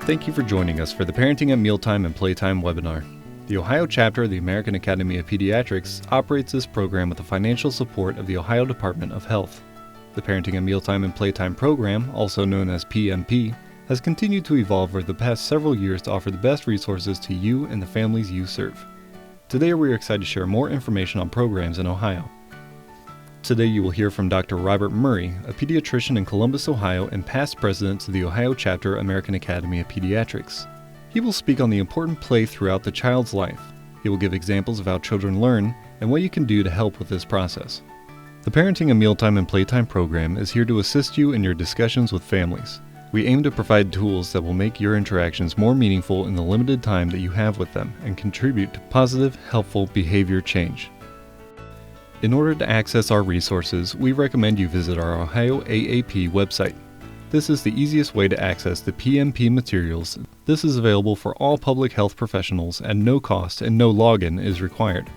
Thank you for joining us for the Parenting at Mealtime and Playtime webinar. The Ohio chapter of the American Academy of Pediatrics operates this program with the financial support of the Ohio Department of Health. The Parenting at Mealtime and Playtime program, also known as PMP, has continued to evolve over the past several years to offer the best resources to you and the families you serve. Today we are excited to share more information on programs in Ohio. Today you will hear from Dr. Robert Murray, a pediatrician in Columbus, Ohio, and past president of the Ohio chapter American Academy of Pediatrics. He will speak on the important play throughout the child's life. He will give examples of how children learn and what you can do to help with this process. The Parenting at Mealtime and Playtime program is here to assist you in your discussions with families. We aim to provide tools that will make your interactions more meaningful in the limited time that you have with them and contribute to positive, helpful behavior change. In order to access our resources, we recommend you visit our Ohio AAP website. This is the easiest way to access the PMP materials. This is available for all public health professionals at no cost and no login is required.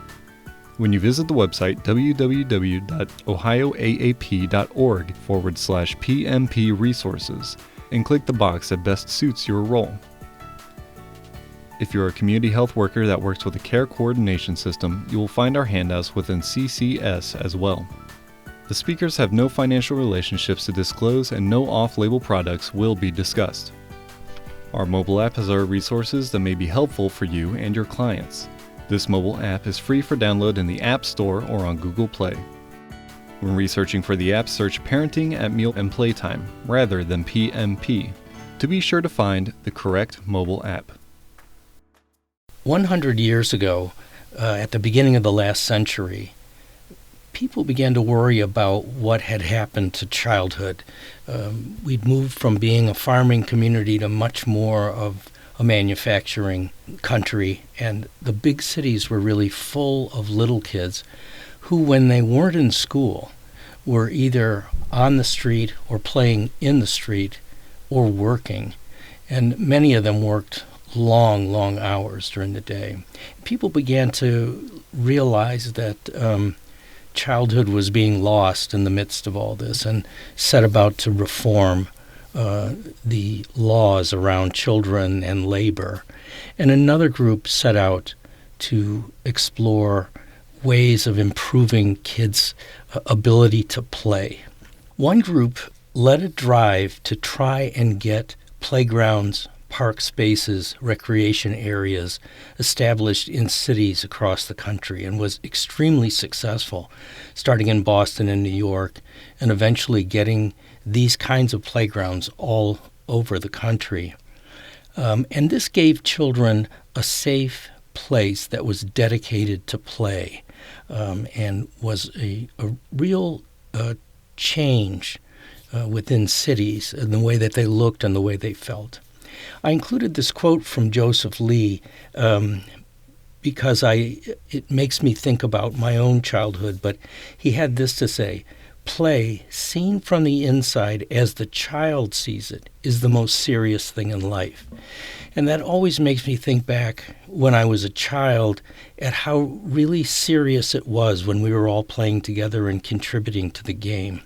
When you visit the website www.ohioaap.org/PMP resources and click the box that best suits your role. If you're a community health worker that works with a care coordination system, you will find our handouts within CCS as well. The speakers have no financial relationships to disclose and no off-label products will be discussed. Our mobile app has our resources that may be helpful for you and your clients. This mobile app is free for download in the App Store or on Google Play. When researching for the app, search Parenting at Meal and Playtime rather than PMP to be sure to find the correct mobile app. 100 years ago, at the beginning of the last century, people began to worry about what had happened to childhood. We'd moved from being a farming community to much more of a manufacturing country, and the big cities were really full of little kids who, when they weren't in school, were either on the street or playing in the street or working, and many of them worked long hours during the day. People began to realize that childhood was being lost in the midst of all this and set about to reform the laws around children and labor. And another group set out to explore ways of improving kids' ability to play. One group led a drive to try and get playgrounds, park spaces, recreation areas established in cities across the country and was extremely successful, starting in Boston and New York and eventually getting these kinds of playgrounds all over the country. And this gave children a safe place that was dedicated to play and was a real change within cities in the way that they looked and the way they felt. I included this quote from Joseph Lee because it makes me think about my own childhood, but he had this to say: play, seen from the inside as the child sees it, is the most serious thing in life. And that always makes me think back when I was a child at how really serious it was when we were all playing together and contributing to the game.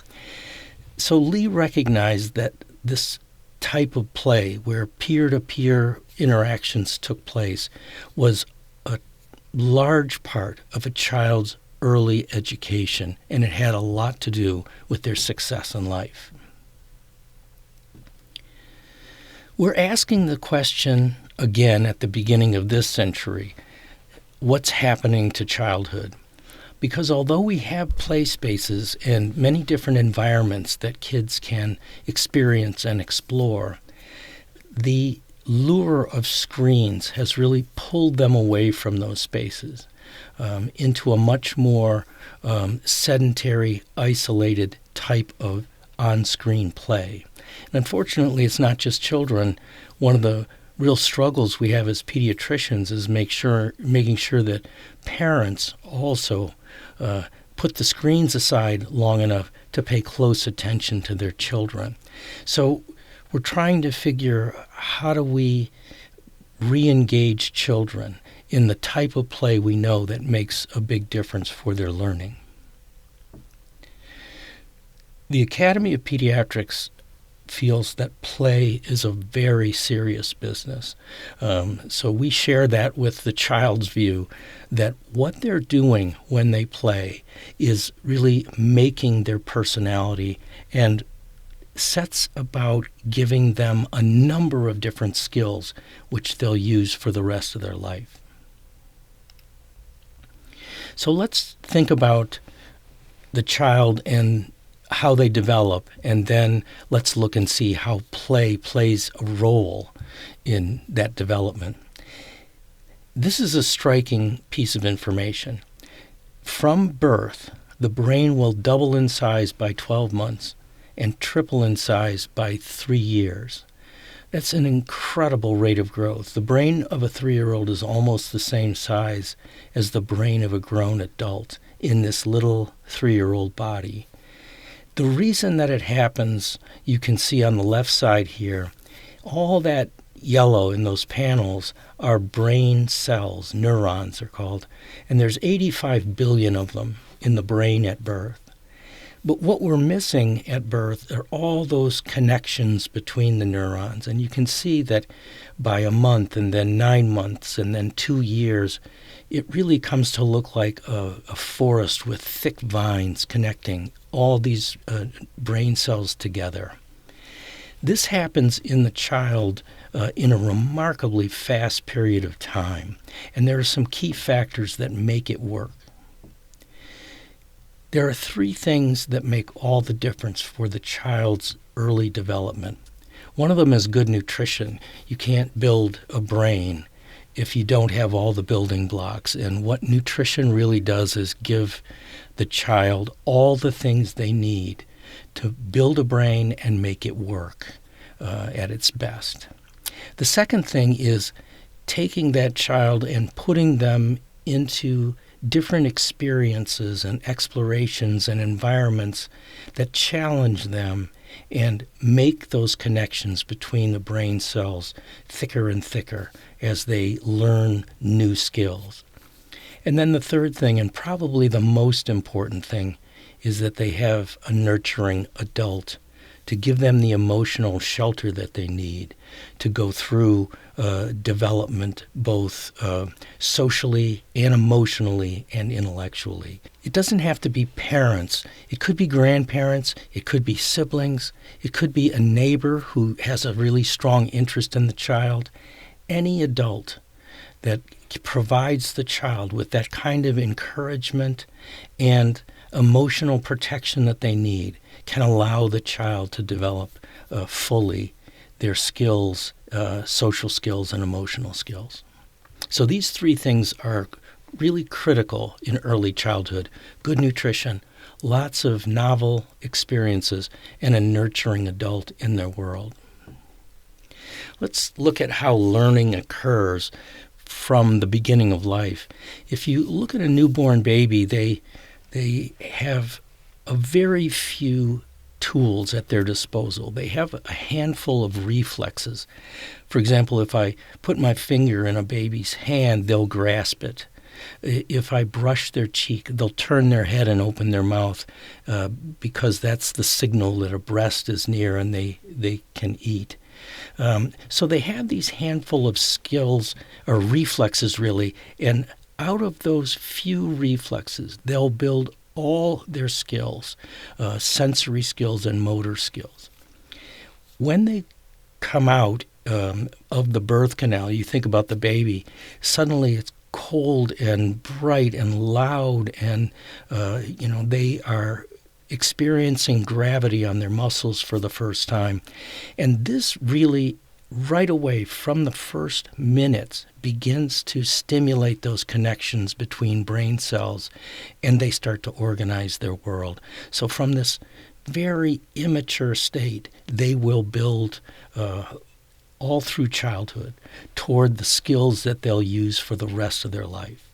So Lee recognized that this type of play where peer-to-peer interactions took place was a large part of a child's early education, and it had a lot to do with their success in life. We're asking the question again at the beginning of this century, what's happening to childhood? Because although we have play spaces and many different environments that kids can experience and explore, the lure of screens has really pulled them away from those spaces into a much more sedentary, isolated type of on-screen play. And unfortunately, it's not just children. One of the real struggles we have as pediatricians is making sure that parents also put the screens aside long enough to pay close attention to their children. So we're trying to figure how do we re-engage children in the type of play we know that makes a big difference for their learning. The Academy of Pediatrics feels that play is a very serious business. So we share that with the child's view that what they're doing when they play is really making their personality and sets about giving them a number of different skills which they'll use for the rest of their life. So let's think about the child and how they develop, and then let's look and see how play plays a role in that development. This is a striking piece of information. From birth, the brain will double in size by 12 months and triple in size by 3 years. That's an incredible rate of growth. The brain of a 3-year-old is almost the same size as the brain of a grown adult in this little 3-year-old body. The reason that it happens, you can see on the left side here, all that yellow in those panels are brain cells, neurons are called, and there's 85 billion of them in the brain at birth. But what we're missing at birth are all those connections between the neurons, and you can see that by a month and then 9 months and then 2 years, it really comes to look like a forest with thick vines connecting all these brain cells together. This happens in the child in a remarkably fast period of time, and there are some key factors that make it work. There are 3 things that make all the difference for the child's early development. One of them is good nutrition. You can't build a brain if you don't have all the building blocks. And what nutrition really does is give the child all the things they need to build a brain and make it work at its best. The second thing is taking that child and putting them into different experiences and explorations and environments that challenge them and make those connections between the brain cells thicker and thicker as they learn new skills. And then the third thing, and probably the most important thing, is that they have a nurturing adult to give them the emotional shelter that they need to go through development both socially and emotionally and intellectually. It doesn't have to be parents. It could be grandparents. It could be siblings. It could be a neighbor who has a really strong interest in the child. Any adult that provides the child with that kind of encouragement and emotional protection that they need can allow the child to develop fully their skills, social skills and emotional skills. So these 3 things are really critical in early childhood: good nutrition, lots of novel experiences, and a nurturing adult in their world. Let's look at how learning occurs from the beginning of life. If you look at a newborn baby, they have a very few tools at their disposal. They have a handful of reflexes. For example, if I put my finger in a baby's hand, they'll grasp it. If I brush their cheek, they'll turn their head and open their mouth because that's the signal that a breast is near and they can eat. So they have these handful of skills, or reflexes really, and out of those few reflexes, they'll build all their skills, sensory skills and motor skills. When they come out of the birth canal, you think about the baby, suddenly it's cold and bright and loud, and they are experiencing gravity on their muscles for the first time. And this really, right away from the first minutes, begins to stimulate those connections between brain cells, and they start to organize their world. So from this very immature state, they will build all through childhood toward the skills that they'll use for the rest of their life.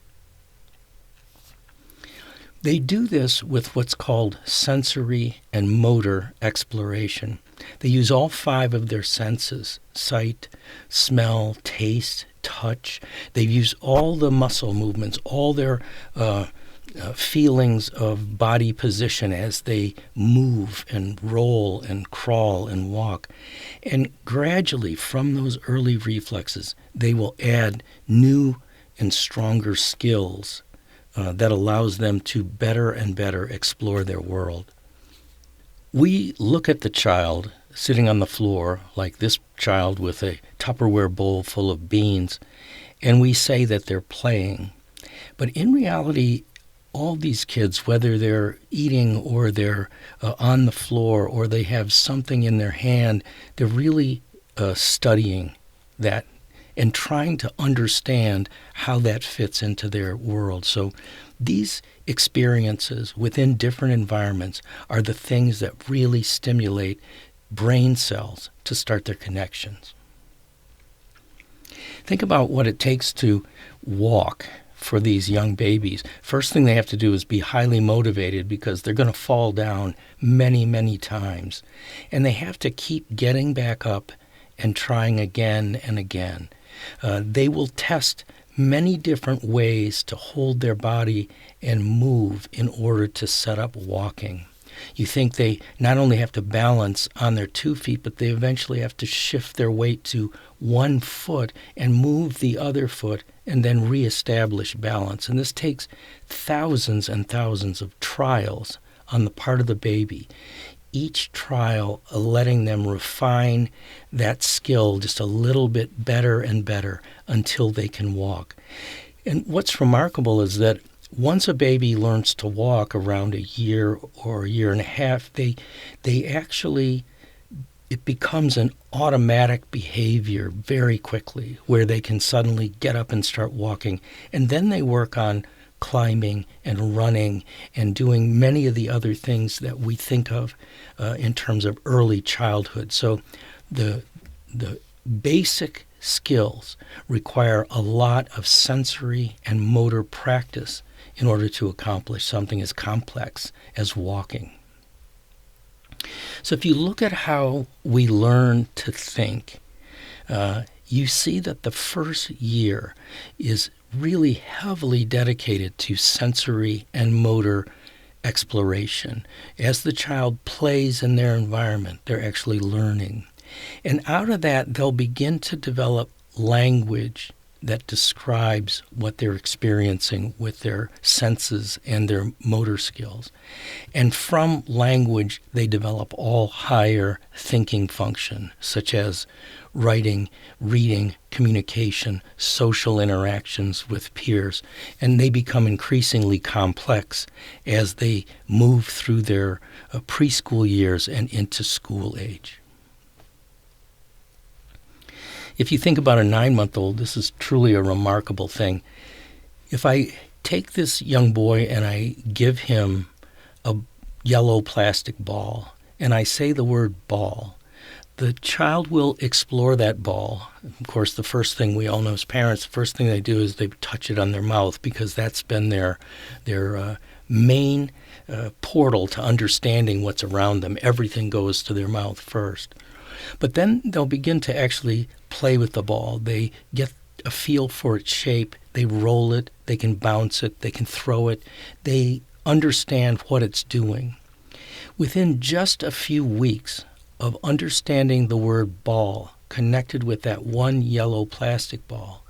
They do this with what's called sensory and motor exploration. They use all 5 of their senses: sight, smell, taste, touch. They use all the muscle movements, all their feelings of body position as they move and roll and crawl and walk. And gradually, from those early reflexes, they will add new and stronger skills that allows them to better and better explore their world. We look at the child sitting on the floor, like this child with a Tupperware bowl full of beans, and we say that they're playing. But in reality, all these kids, whether they're eating or they're on the floor or they have something in their hand, they're really studying that and trying to understand how that fits into their world. So these experiences within different environments are the things that really stimulate brain cells to start their connections. Think about what it takes to walk for these young babies. First thing they have to do is be highly motivated because they're going to fall down many, many times. And they have to keep getting back up and trying again and again. They will test many different ways to hold their body and move in order to set up walking. You think they not only have to balance on their 2 feet, but they eventually have to shift their weight to 1 foot and move the other foot and then reestablish balance. And this takes thousands and thousands of trials on the part of the baby. Each trial letting them refine that skill just a little bit better and better until they can walk. And what's remarkable is that once a baby learns to walk around a year or a year and a half, they actually, it becomes an automatic behavior very quickly where they can suddenly get up and start walking. And then they work on climbing and running and doing many of the other things that we think of in terms of early childhood. So the basic skills require a lot of sensory and motor practice in order to accomplish something as complex as walking. So if you look at how we learn to think, you see that the first year is really heavily dedicated to sensory and motor exploration. As the child plays in their environment, they're actually learning. And out of that, they'll begin to develop language that describes what they're experiencing with their senses and their motor skills. And from language, they develop all higher thinking function, such as writing, reading, communication, social interactions with peers, and they become increasingly complex as they move through their preschool years and into school age. If you think about a 9-month-old, this is truly a remarkable thing. If I take this young boy and I give him a yellow plastic ball, and I say the word ball, the child will explore that ball. Of course, the first thing we all know as parents, the first thing they do is they touch it on their mouth because that's been their main portal to understanding what's around them. Everything goes to their mouth first. But then they'll begin to actually play with the ball. They get a feel for its shape. They roll it. They can bounce it. They can throw it. They understand what it's doing. Within just a few weeks of understanding the word ball connected with that one yellow plastic ball,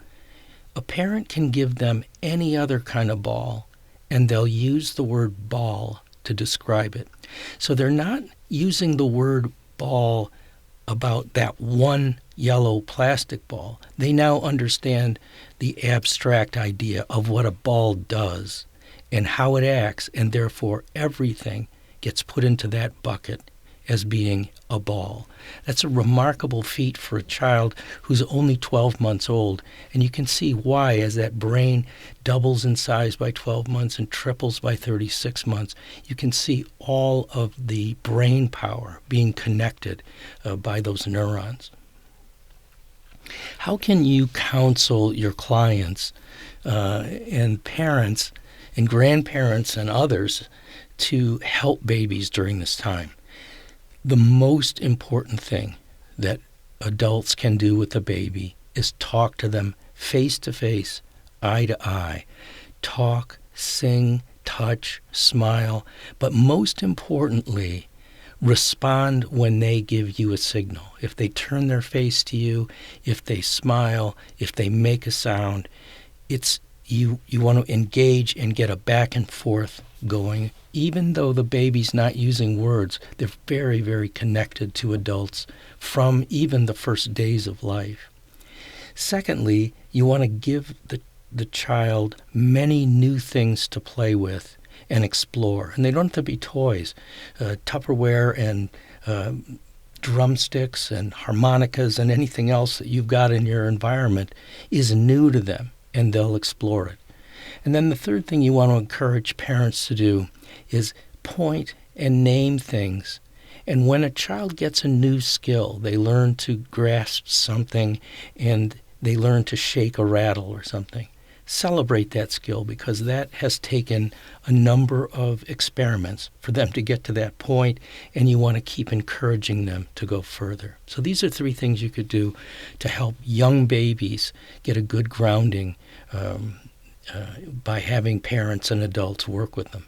a parent can give them any other kind of ball, and they'll use the word ball to describe it. So they're not using the word ball about that one yellow plastic ball. They now understand the abstract idea of what a ball does and how it acts, and therefore everything gets put into that bucket as being a ball. That's a remarkable feat for a child who's only 12 months old, and you can see why as that brain doubles in size by 12 months and triples by 36 months. You can see all of the brain power being connected by those neurons. How can you counsel your clients and parents and grandparents and others to help babies during this time? The most important thing that adults can do with a baby is talk to them face to face, eye to eye. Talk, sing, touch, smile, but most importantly, respond when they give you a signal. If they turn their face to you, if they smile, if they make a sound, it's you want to engage and get a back and forth going. Even though the baby's not using words, they're very, very connected to adults from even the first days of life. Secondly, you want to give the child many new things to play with and explore. And they don't have to be toys. Tupperware and drumsticks and harmonicas and anything else that you've got in your environment is new to them, and they'll explore it. And then the third thing you want to encourage parents to do is point and name things. And when a child gets a new skill, they learn to grasp something and they learn to shake a rattle or something. Celebrate that skill, because that has taken a number of experiments for them to get to that point, and you want to keep encouraging them to go further. So these are 3 things you could do to help young babies get a good grounding by having parents and adults work with them.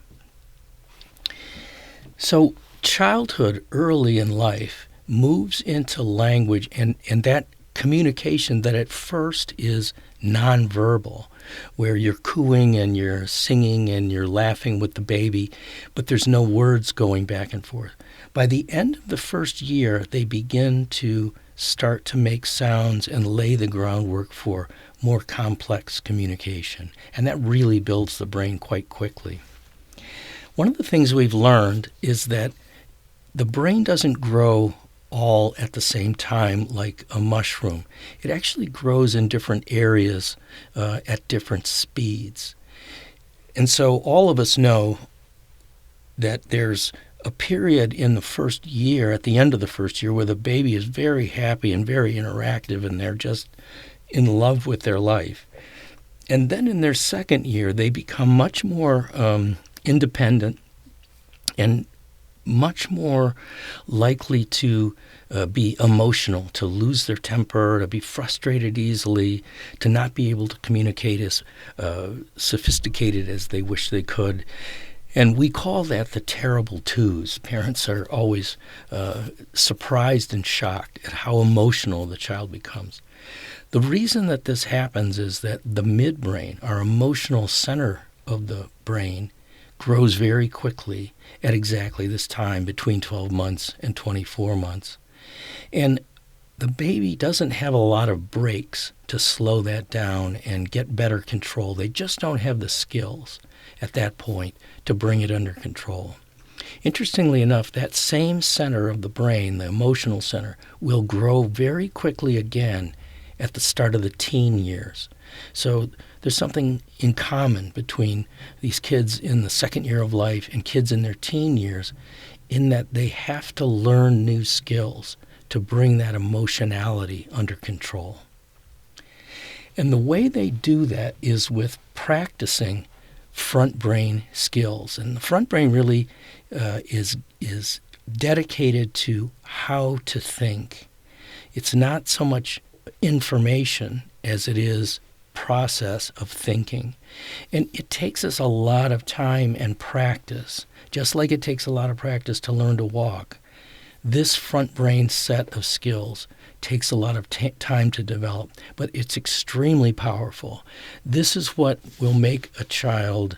So childhood early in life moves into language and that communication that at first is nonverbal, where you're cooing and you're singing and you're laughing with the baby, but there's no words going back and forth. By the end of the first year, they begin to start to make sounds and lay the groundwork for more complex communication. And that really builds the brain quite quickly. One of the things we've learned is that the brain doesn't grow all at the same time like a mushroom. It actually grows in different areas at different speeds. And so all of us know that there's a period in the first year, at the end of the first year, where the baby is very happy and very interactive and they're just in love with their life. And then in their second year, they become much more independent and much more likely to be emotional, to lose their temper, to be frustrated easily, to not be able to communicate as sophisticated as they wish they could. And we call that the terrible twos. Parents are always surprised and shocked at how emotional the child becomes. The reason that this happens is that the midbrain, our emotional center of the brain, grows very quickly at exactly this time, between 12 months and 24 months. And the baby doesn't have a lot of breaks to slow that down and get better control. They just don't have the skills at that point to bring it under control. Interestingly enough, that same center of the brain, the emotional center, will grow very quickly again at the start of the teen years. So there's something in common between these kids in the second year of life and kids in their teen years, in that they have to learn new skills to bring that emotionality under control. And the way they do that is with practicing front brain skills. And the front brain really is dedicated to how to think. It's not so much information as it is process of thinking. And it takes us a lot of time and practice, just like it takes a lot of practice to learn to walk. This front brain set of skills takes a lot of time to develop, but it's extremely powerful. This is what will make a child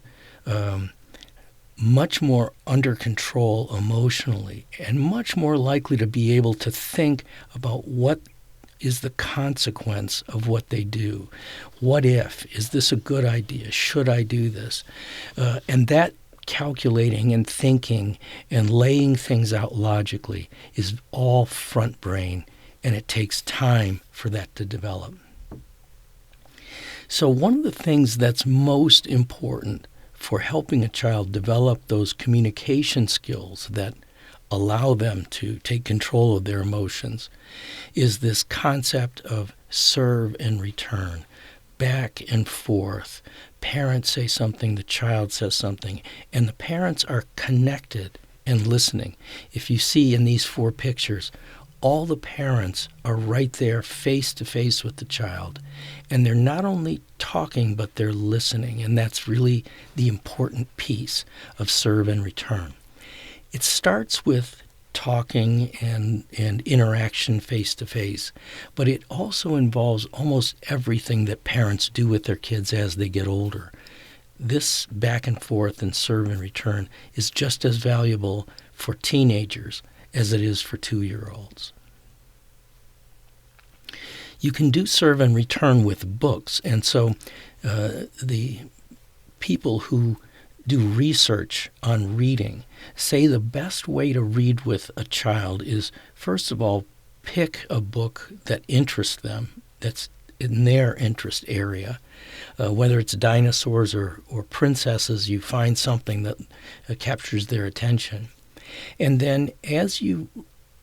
much more under control emotionally and much more likely to be able to think about what is the consequence of what they do. What if? Is this a good idea? Should I do this? And that calculating and thinking and laying things out logically is all front brain, and it takes time for that to develop. So one of the things that's most important for helping a child develop those communication skills that allow them to take control of their emotions is this concept of serve and return, back and forth. Parents say something, the child says something, and the parents are connected and listening. If you see in these 4 pictures, all the parents are right there face to face with the child. And they're not only talking, but they're listening. And that's really the important piece of serve and return. It starts with talking and interaction face to face, but it also involves almost everything that parents do with their kids as they get older. This back and forth and serve and return is just as valuable for teenagers as it is for 2-year-olds. You can do serve and return with books, and so the people who do research on reading say the best way to read with a child is, first of all, pick a book that interests them, that's in their interest area. Whether it's dinosaurs or princesses, you find something that captures their attention. And then as you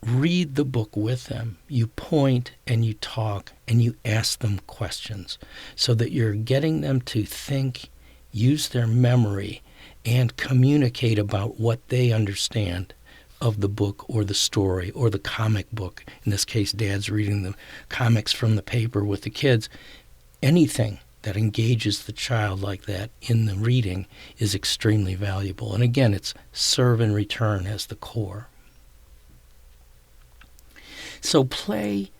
read the book with them, you point and you talk and you ask them questions so that you're getting them to think, use their memory, and communicate about what they understand of the book or the story or the comic book. In this case, Dad's reading the comics from the paper with the kids. Anything that engages the child like that in the reading is extremely valuable. And again, it's serve and return as the core. So play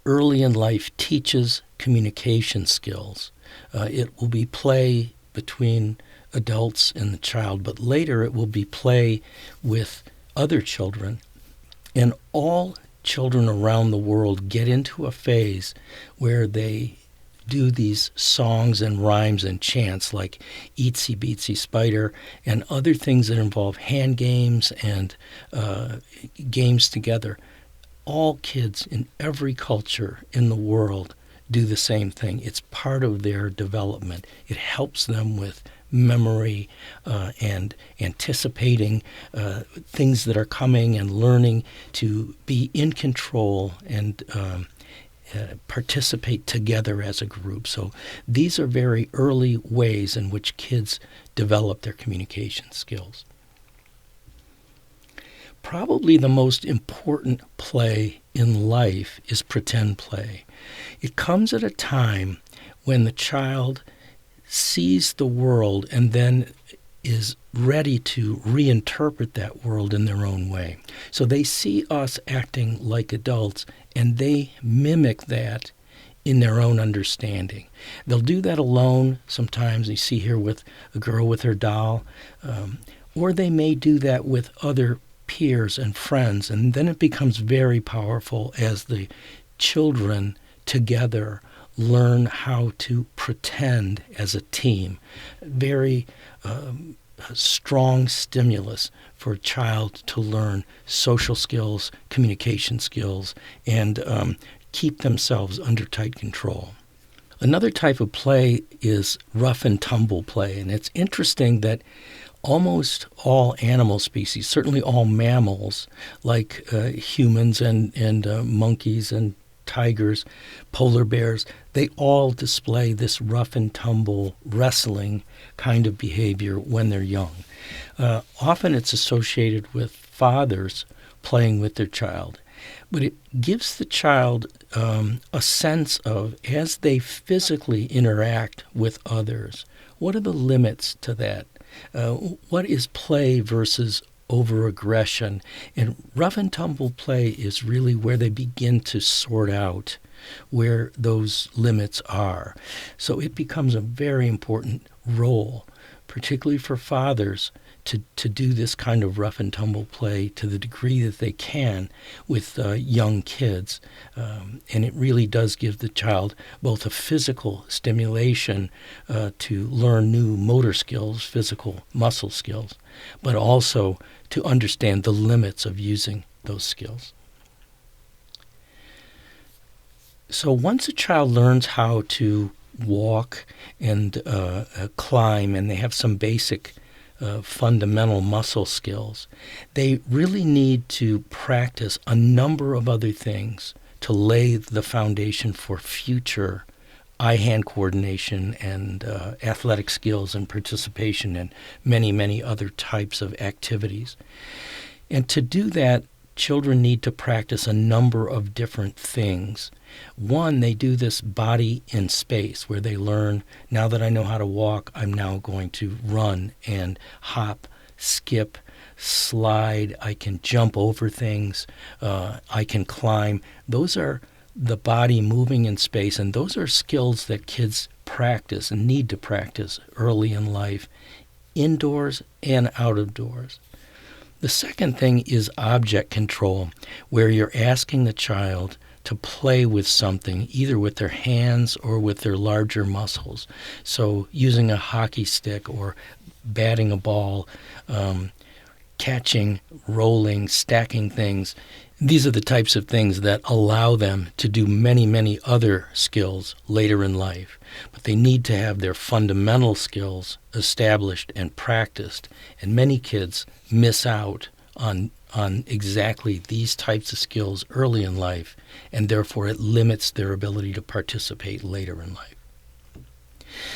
early in life teaches communication skills. It will be play between adults and the child, but later it will be play with other children. And all children around the world get into a phase where they do these songs and rhymes and chants like Itsy Bitsy Spider and other things that involve hand games and games together. All kids in every culture in the world do the same thing. It's part of their development. It helps them with memory and anticipating things that are coming and learning to be in control and participate together as a group. So these are very early ways in which kids develop their communication skills. Probably the most important play in life is pretend play. It comes at a time when the child sees the world and then is ready to reinterpret that world in their own way. So they see us acting like adults and they mimic that in their own understanding. They'll do that alone sometimes. You see here with a girl with her doll, or they may do that with other peers and friends, and then it becomes very powerful as the children together learn how to pretend as a team. Very strong stimulus for a child to learn social skills, communication skills, and keep themselves under tight control. Another type of play is rough and tumble play, and it's interesting that almost all animal species, certainly all mammals, like humans and monkeys and tigers, polar bears, they all display this rough and tumble wrestling kind of behavior when they're young. Often it's associated with fathers playing with their child, but it gives the child a sense of, as they physically interact with others, what are the limits to that? What is play versus over-aggression? And rough and tumble play is really where they begin to sort out where those limits are. So it becomes a very important role, particularly for fathers, to do this kind of rough and tumble play to the degree that they can with young kids. And it really does give the child both a physical stimulation to learn new motor skills, physical muscle skills, but also to understand the limits of using those skills. So once a child learns how to walk and climb, and they have some basic fundamental muscle skills, they really need to practice a number of other things to lay the foundation for future eye-hand coordination and athletic skills and participation in many, many other types of activities. And to do that, children need to practice a number of different things. One, they do this body in space where they learn, now that I know how to walk, I'm now going to run and hop, skip, slide. I can jump over things. I can climb. Those are the body moving in space, and those are skills that kids practice and need to practice early in life, indoors and out of doors. The second thing is object control, where you're asking the child to play with something, either with their hands or with their larger muscles. So using a hockey stick or batting a ball, catching, rolling, stacking things. These are the types of things that allow them to do many, many other skills later in life. But they need to have their fundamental skills established and practiced. And many kids miss out on exactly these types of skills early in life, and therefore it limits their ability to participate later in life.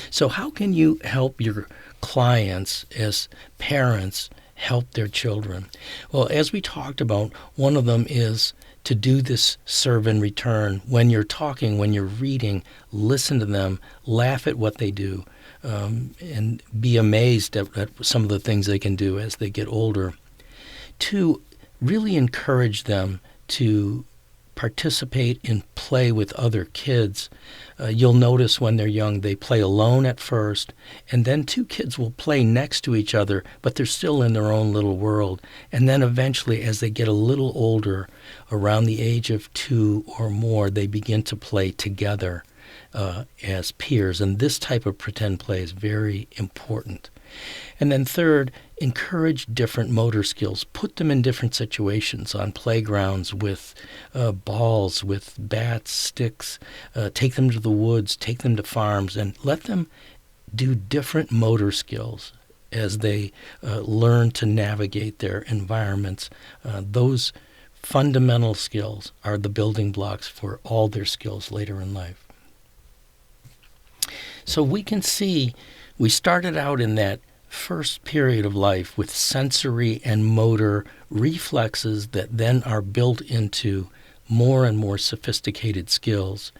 So how can you help your clients as parents help their children? Well, as we talked about, one of them is to do this serve and return. When you're talking, when you're reading, listen to them, laugh at what they do, and be amazed at some of the things they can do as they get older. Two, really encourage them to participate in play with other kids. You'll notice when they're young, they play alone at first, and then two kids will play next to each other, but they're still in their own little world. And then eventually, as they get a little older, around the age of 2 or more, they begin to play together as peers. And this type of pretend play is very important. And then third, encourage different motor skills. Put them in different situations on playgrounds with balls, with bats, sticks. Take them to the woods, take them to farms, and let them do different motor skills as they learn to navigate their environments. Those fundamental skills are the building blocks for all their skills later in life. So we can see we started out in that first period of life with sensory and motor reflexes that then are built into more and more sophisticated skills.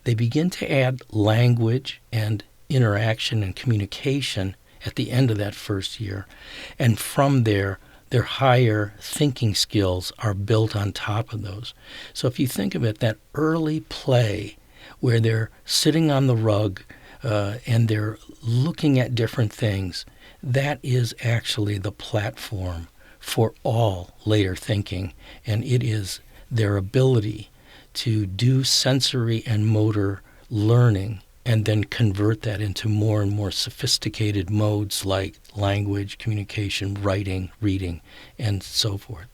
They begin to add language and interaction and communication at the end of that first year. And from there, their higher thinking skills are built on top of those. So if you think of it, that early play where they're sitting on the rug and they're looking at different things, that is actually the platform for all later thinking, and it is their ability to do sensory and motor learning and then convert that into more and more sophisticated modes like language, communication, writing, reading, and so forth.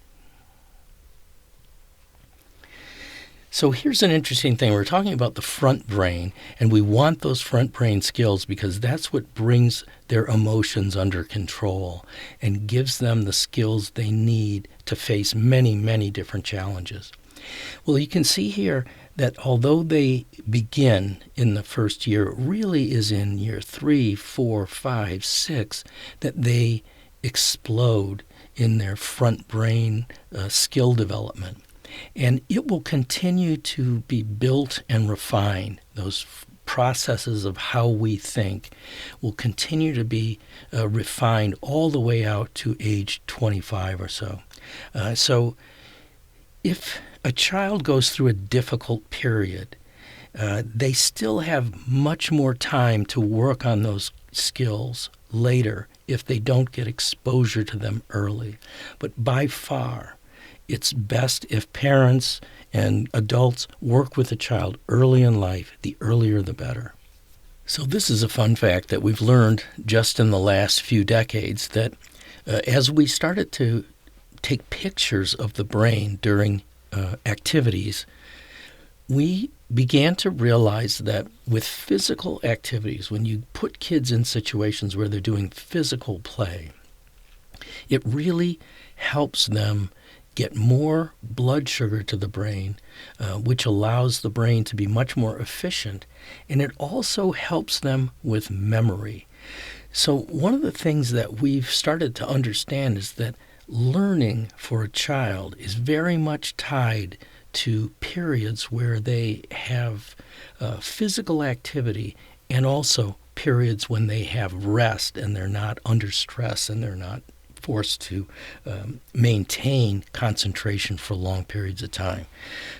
So here's an interesting thing. We're talking about the front brain, and we want those front brain skills because that's what brings their emotions under control and gives them the skills they need to face many, many different challenges. Well, you can see here that although they begin in the first year, it really is in year 3, 4, 5, 6 that they explode in their front brain skill development. And it will continue to be built and refined. Those processes of how we think will continue to be refined all the way out to age 25 or so. So if a child goes through a difficult period, they still have much more time to work on those skills later if they don't get exposure to them early. But by far, it's best if parents and adults work with a child early in life. The earlier, the better. So this is a fun fact that we've learned just in the last few decades, that as we started to take pictures of the brain during activities, we began to realize that with physical activities, when you put kids in situations where they're doing physical play, it really helps them get more blood sugar to the brain, which allows the brain to be much more efficient, and it also helps them with memory. So one of the things that we've started to understand is that learning for a child is very much tied to periods where they have physical activity and also periods when they have rest and they're not under stress and they're not forced to maintain concentration for long periods of time.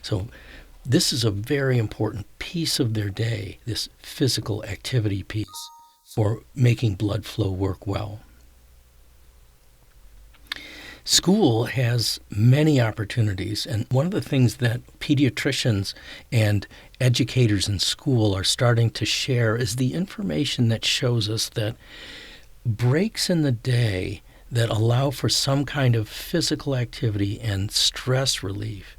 So this is a very important piece of their day, this physical activity piece, for making blood flow work well. School has many opportunities, and one of the things that pediatricians and educators in school are starting to share is the information that shows us that breaks in the day that allow for some kind of physical activity and stress relief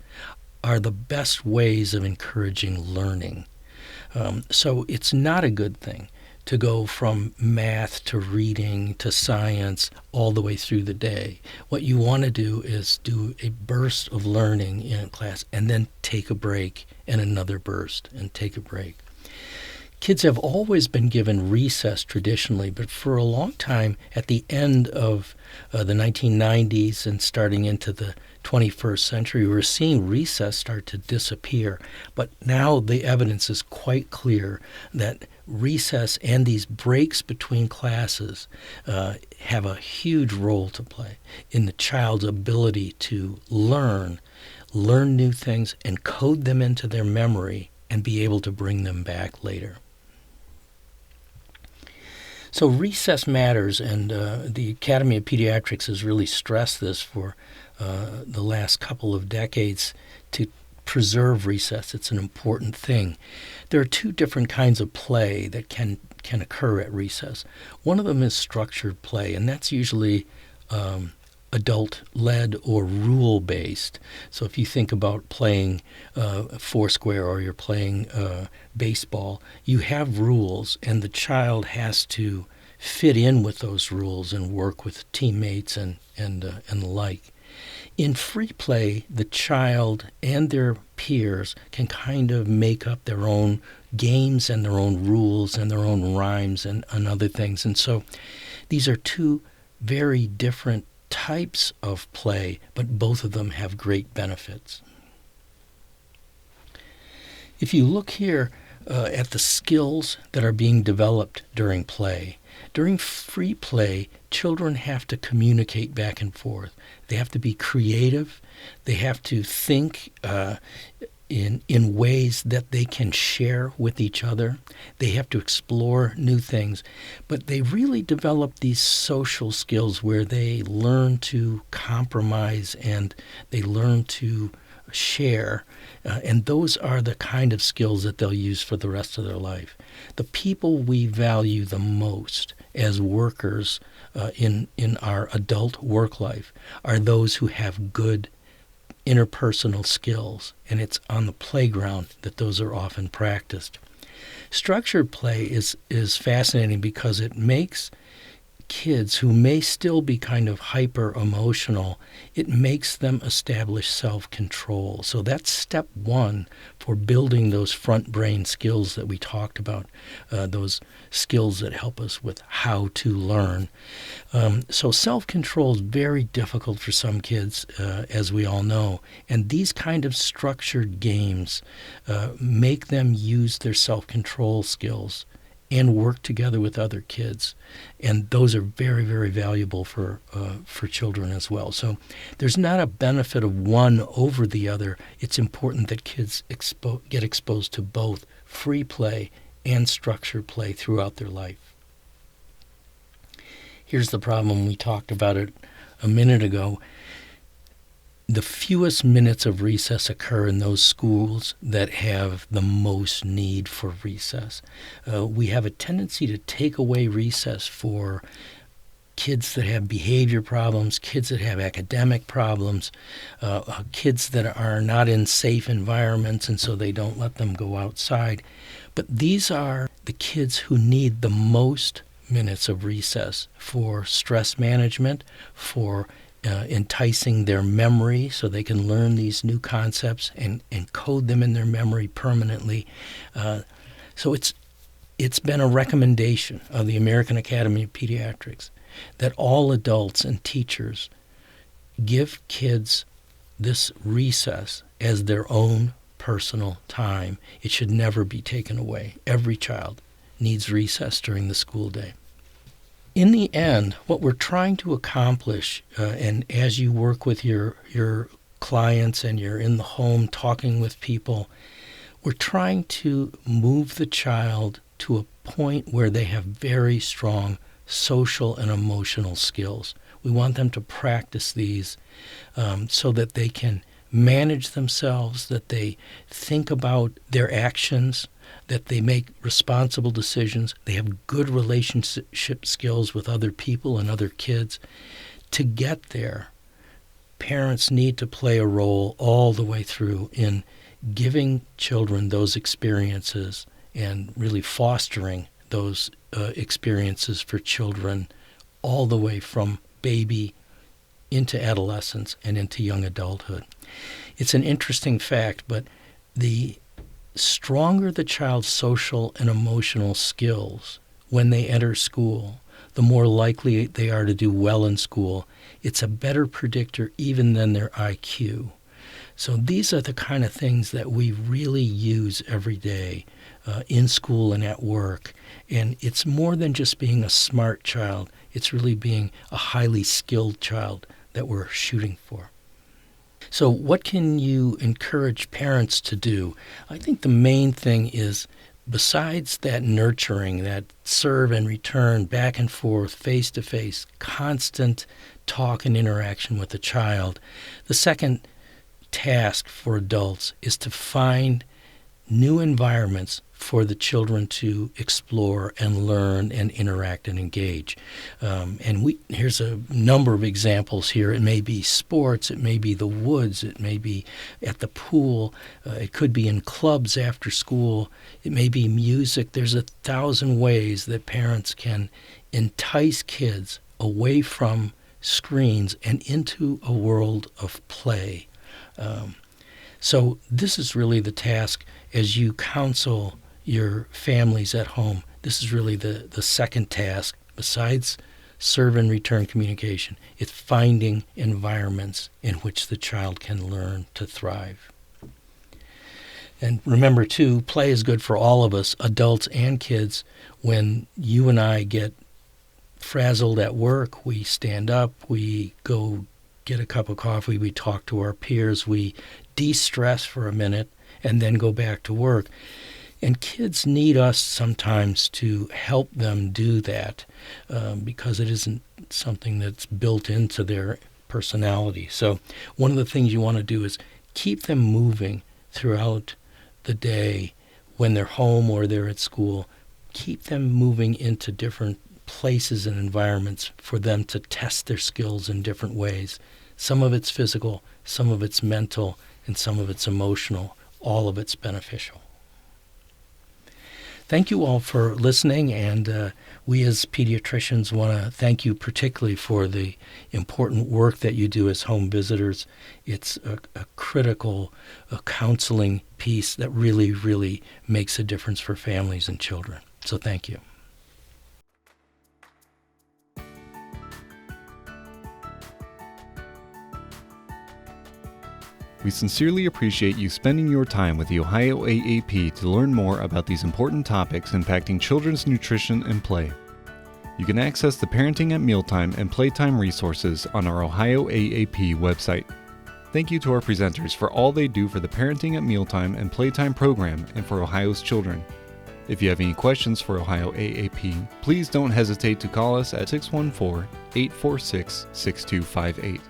are the best ways of encouraging learning. So it's not a good thing to go from math to reading to science all the way through the day. What you want to do is do a burst of learning in class and then take a break and another burst and take a break. Kids have always been given recess traditionally, but for a long time at the end of the 1990s and starting into the 21st century, we were seeing recess start to disappear. But now the evidence is quite clear that recess and these breaks between classes have a huge role to play in the child's ability to learn new things and code them into their memory and be able to bring them back later. So recess matters, and the Academy of Pediatrics has really stressed this for the last couple of decades to preserve recess. It's an important thing. There are two different kinds of play that can occur at recess. One of them is structured play, and that's usually adult-led or rule-based. So if you think about playing foursquare or you're playing baseball, you have rules, and the child has to fit in with those rules and work with teammates and the like. In free play, the child and their peers can kind of make up their own games and their own rules and their own rhymes and other things. And so these are two very different types of play, but both of them have great benefits. If you look here at the skills that are being developed during play, during free play, children have to communicate back and forth. They have to be creative. They have to think in ways that they can share with each other. They have to explore new things. But they really develop these social skills where they learn to compromise and they learn to share. And those are the kind of skills that they'll use for the rest of their life. The people we value the most as workers in our adult work life are those who have good interpersonal skills, and it's on the playground that those are often practiced. Structured play is fascinating because it makes kids who may still be kind of hyper emotional, it makes them establish self-control. So that's step one for building those front brain skills that we talked about, those skills that help us with how to learn. So self-control is very difficult for some kids, as we all know, and these kind of structured games make them use their self-control skills and work together with other kids. And those are very, very valuable for children as well. So there's not a benefit of one over the other. It's important that kids get exposed to both free play and structured play throughout their life. Here's the problem. We talked about it a minute ago. The fewest minutes of recess occur in those schools that have the most need for recess. We have a tendency to take away recess for kids that have behavior problems, kids that have academic problems, kids that are not in safe environments, and so they don't let them go outside. But these are the kids who need the most minutes of recess for stress management, for enticing their memory so they can learn these new concepts and code them in their memory permanently. So it's been a recommendation of the American Academy of Pediatrics that all adults and teachers give kids this recess as their own personal time. It should never be taken away. Every child needs recess during the school day. In the end, what we're trying to accomplish, and as you work with your clients and you're in the home talking with people, we're trying to move the child to a point where they have very strong social and emotional skills. We want them to practice these so that they can manage themselves, that they think about their actions, that they make responsible decisions, they have good relationship skills with other people and other kids. To get there, parents need to play a role all the way through in giving children those experiences and really fostering those experiences for children all the way from baby into adolescence and into young adulthood. It's an interesting fact, but the stronger the child's social and emotional skills when they enter school, the more likely they are to do well in school. It's a better predictor even than their IQ. So these are the kind of things that we really use every day in school and at work. And it's more than just being a smart child. It's really being a highly skilled child that we're shooting for. So what can you encourage parents to do? I think the main thing is, besides that nurturing, that serve and return, back and forth, face-to-face, constant talk and interaction with the child, the second task for adults is to find new environments for the children to explore and learn and interact and engage. Here's a number of examples here. It may be sports, it may be the woods, it may be at the pool, it could be in clubs after school, it may be music. There's 1,000 ways that parents can entice kids away from screens and into a world of play. So this is really the task as you counsel your families at home. This is really the second task, besides serve and return communication. It's finding environments in which the child can learn to thrive. And remember, too, play is good for all of us, adults and kids. When you and I get frazzled at work, we stand up, we go get a cup of coffee, we talk to our peers, we de-stress for a minute, and then go back to work. And kids need us sometimes to help them do that because it isn't something that's built into their personality. So one of the things you want to do is keep them moving throughout the day when they're home or they're at school. Keep them moving into different places and environments for them to test their skills in different ways. Some of it's physical, some of it's mental, and some of it's emotional. All of it's beneficial. Thank you all for listening, and we as pediatricians want to thank you particularly for the important work that you do as home visitors. It's a critical counseling piece that really, really makes a difference for families and children. So thank you. We sincerely appreciate you spending your time with the Ohio AAP to learn more about these important topics impacting children's nutrition and play. You can access the Parenting at Mealtime and Playtime resources on our Ohio AAP website. Thank you to our presenters for all they do for the Parenting at Mealtime and Playtime program and for Ohio's children. If you have any questions for Ohio AAP, please don't hesitate to call us at 614-846-6258.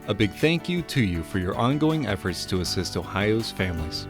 A big thank you to you for your ongoing efforts to assist Ohio's families.